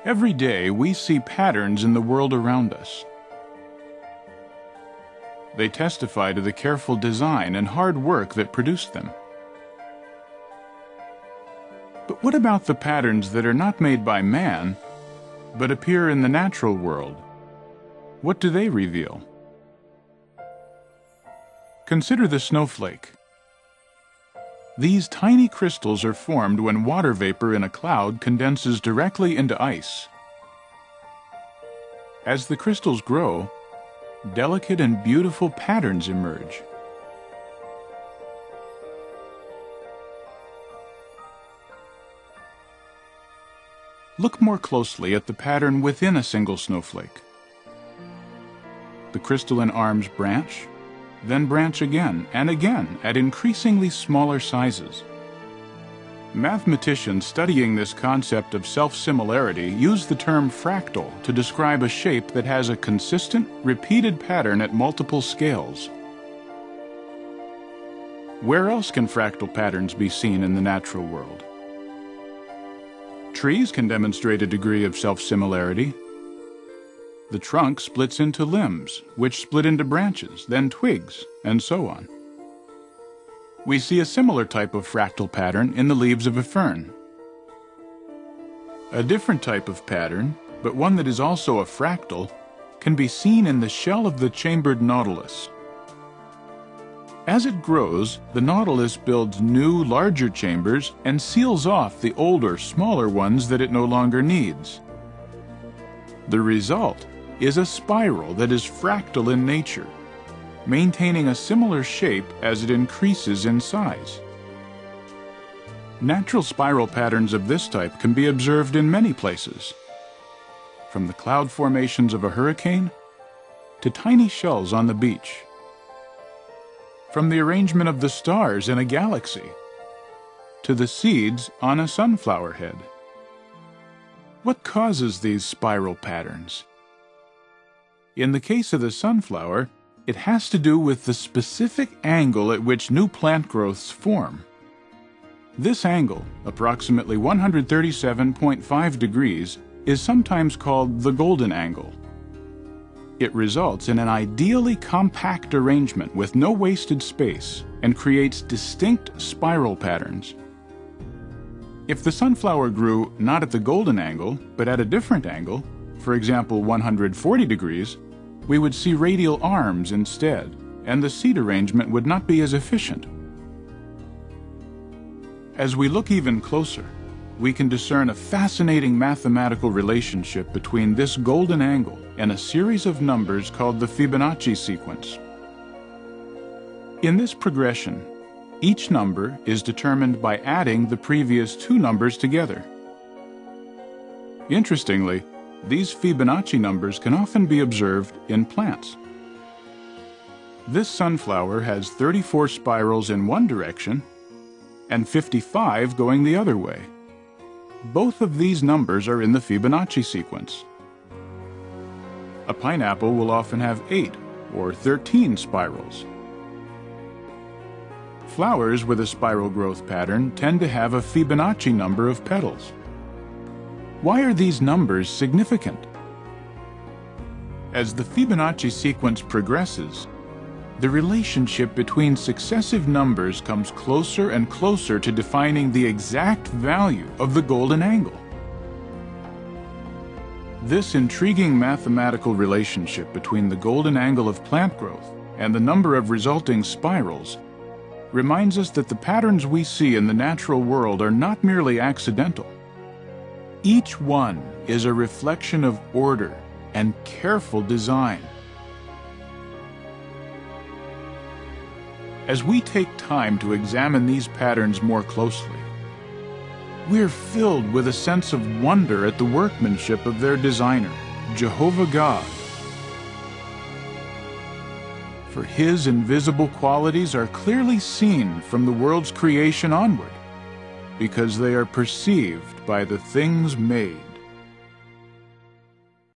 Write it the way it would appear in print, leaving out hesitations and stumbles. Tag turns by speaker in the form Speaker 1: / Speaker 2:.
Speaker 1: Every day we see patterns in the world around us. They testify to the careful design and hard work that produced them. But what about the patterns that are not made by man, but appear in the natural world? What do they reveal? Consider the snowflake. These tiny crystals are formed when water vapor in a cloud condenses directly into ice. As the crystals grow, delicate and beautiful patterns emerge. Look more closely at the pattern within a single snowflake. The crystalline arms branch, then branch again and again at increasingly smaller sizes. Mathematicians studying this concept of self-similarity use the term fractal to describe a shape that has a consistent, repeated pattern at multiple scales. Where else can fractal patterns be seen in the natural world? Trees can demonstrate a degree of self-similarity. The trunk splits into limbs, which split into branches, then twigs, and so on. We see a similar type of fractal pattern in the leaves of a fern. A different type of pattern, but one that is also a fractal, can be seen in the shell of the chambered nautilus. As it grows, the nautilus builds new, larger chambers and seals off the older, smaller ones that it no longer needs. The result is a spiral that is fractal in nature, maintaining a similar shape as it increases in size. Natural spiral patterns of this type can be observed in many places, from the cloud formations of a hurricane to tiny shells on the beach, from the arrangement of the stars in a galaxy to the seeds on a sunflower head. What causes these spiral patterns? In the case of the sunflower, it has to do with the specific angle at which new plant growths form. This angle, approximately 137.5 degrees, is sometimes called the golden angle. It results in an ideally compact arrangement with no wasted space and creates distinct spiral patterns. If the sunflower grew not at the golden angle, but at a different angle, for example 140 degrees, we would see radial arms instead, and the seed arrangement would not be as efficient. As we look even closer, we can discern a fascinating mathematical relationship between this golden angle and a series of numbers called the Fibonacci sequence. In this progression, each number is determined by adding the previous two numbers together. Interestingly, these Fibonacci numbers can often be observed in plants. This sunflower has 34 spirals in one direction and 55 going the other way. Both of these numbers are in the Fibonacci sequence. A pineapple will often have 8 or 13 spirals. Flowers with a spiral growth pattern tend to have a Fibonacci number of petals. Why are these numbers significant? As the Fibonacci sequence progresses, the relationship between successive numbers comes closer and closer to defining the exact value of the golden angle. This intriguing mathematical relationship between the golden angle of plant growth and the number of resulting spirals reminds us that the patterns we see in the natural world are not merely accidental. Each one is a reflection of order and careful design. As we take time to examine these patterns more closely, we're filled with a sense of wonder at the workmanship of their designer, Jehovah God. For His invisible qualities are clearly seen from the world's creation onward, because they are perceived by the things made.